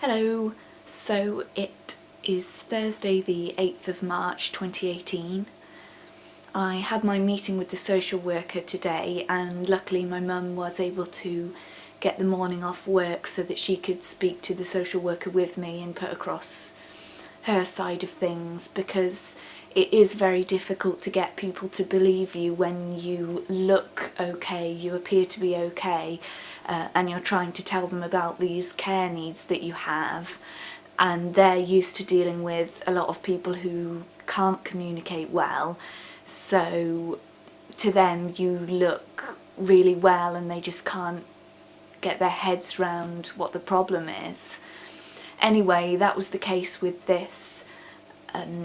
Hello, so it is Thursday the 8th of March 2018. I had my meeting with the social worker today and luckily my mum was able to get the morning off work so that she could speak to the social worker with me and put across her side of things, because it is very difficult to get people to believe you when you look okay, you appear to be okay, and you're trying to tell them about these care needs that you have, and they're used to dealing with a lot of people who can't communicate well, so to them you look really well and they just can't get their heads round what the problem is. Anyway, that was the case with this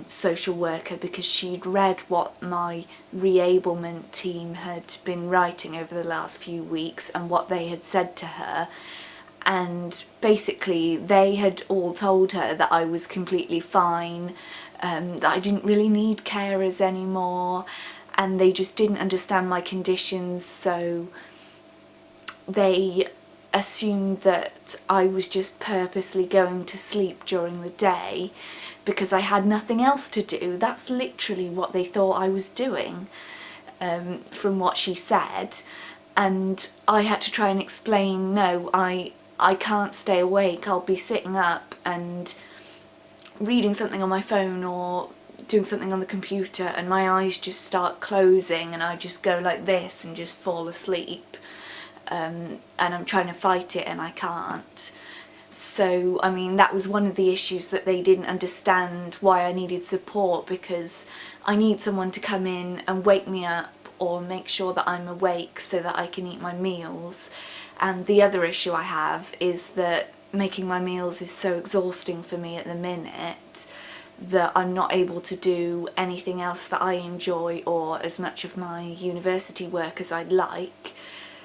social worker, because she'd read what my reablement team had been writing over the last few weeks and what they had said to her, and basically they had all told her that I was completely fine, that I didn't really need carers anymore, and they just didn't understand my conditions, so they assumed that I was just purposely going to sleep during the day because I had nothing else to do. That's literally what they thought I was doing, from what she said. And I had to try and explain, no, I can't stay awake. I'll be sitting up and reading something on my phone or doing something on the computer and my eyes just start closing and I just go like this and just fall asleep. And I'm trying to fight it and I can't. So, I mean, that was one of the issues, that they didn't understand why I needed support, because I need someone to come in and wake me up or make sure that I'm awake so that I can eat my meals. And the other issue I have is that making my meals is so exhausting for me at the minute that I'm not able to do anything else that I enjoy or as much of my university work as I'd like.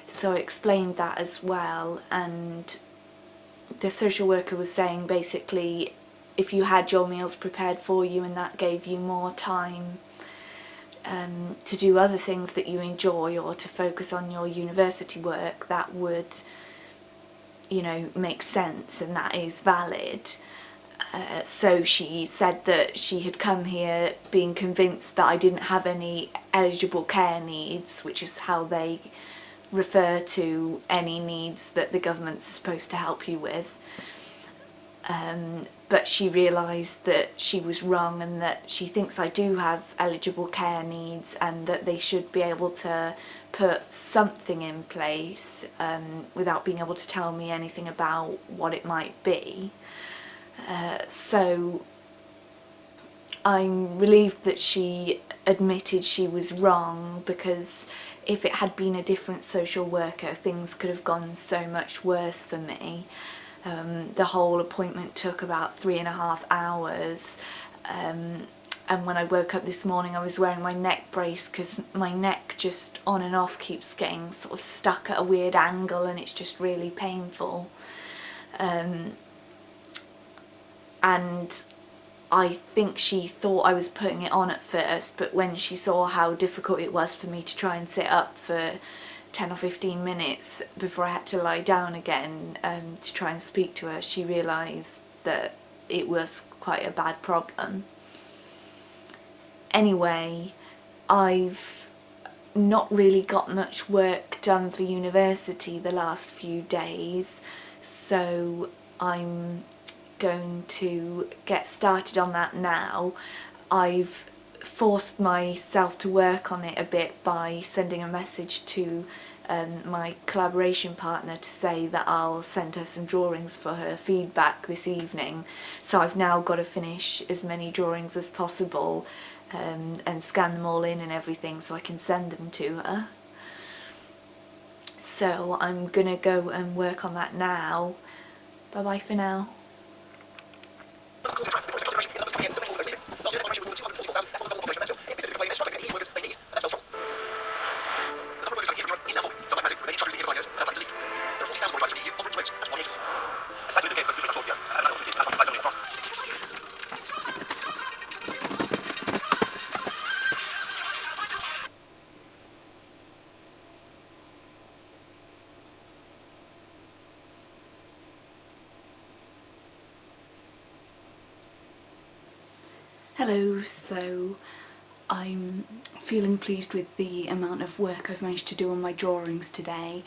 So I explained that as well, and the social worker was saying basically if you had your meals prepared for you and that gave you more time to do other things that you enjoy or to focus on your university work, that would, you know, make sense and that is valid. So she said that she had come here being convinced that I didn't have any eligible care needs, which is how they refer to any needs that the government's supposed to help you with. But she realised that she was wrong and that she thinks I do have eligible care needs and that they should be able to put something in place without being able to tell me anything about what it might be. So I'm relieved that she admitted she was wrong, because if it had been a different social worker, things could have gone so much worse for me. The whole appointment took about 3.5 hours, and when I woke up this morning I was wearing my neck brace because my neck just on and off keeps getting sort of stuck at a weird angle and it's just really painful. And I think she thought I was putting it on at first, but when she saw how difficult it was for me to try and sit up for 10 or 15 minutes before I had to lie down again to try and speak to her, she realised that it was quite a bad problem. Anyway, I've not really got much work done for university the last few days, so I'm going to get started on that now. I've forced myself to work on it a bit by sending a message to my collaboration partner to say that I'll send her some drawings for her feedback this evening. So I've now got to finish as many drawings as possible and scan them all in and everything so I can send them to her. So I'm gonna go and work on that now. Bye bye for now. Hello, so I'm feeling pleased with the amount of work I've managed to do on my drawings today.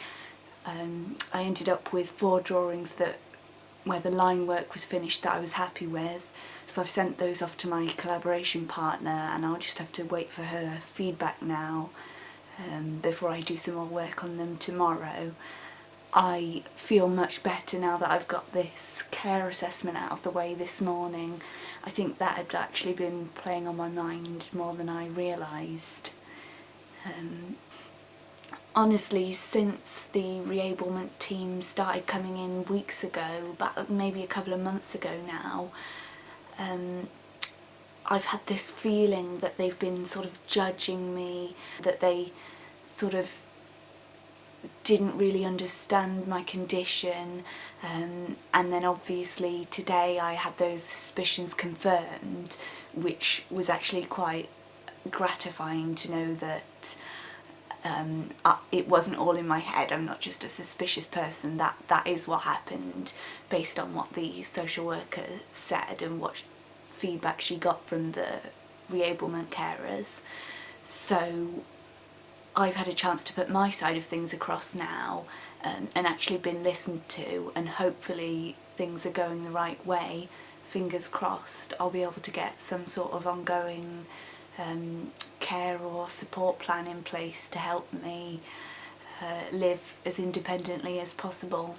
I ended up with 4 drawings where the line work was finished that I was happy with, so I've sent those off to my collaboration partner and I'll just have to wait for her feedback now before I do some more work on them tomorrow. I feel much better now that I've got this care assessment out of the way this morning. I think that had actually been playing on my mind more than I realised. Honestly, since the reablement team started coming in weeks ago, but maybe a couple of months ago now, I've had this feeling that they've been sort of judging me, that they sort of didn't really understand my condition, and then obviously today I had those suspicions confirmed, which was actually quite gratifying to know that it wasn't all in my head. I'm not just a suspicious person. That is what happened based on what the social worker said and what feedback she got from the reablement carers. So I've had a chance to put my side of things across now, and actually been listened to, and hopefully things are going the right way. Fingers crossed I'll be able to get some sort of ongoing care or support plan in place to help me live as independently as possible.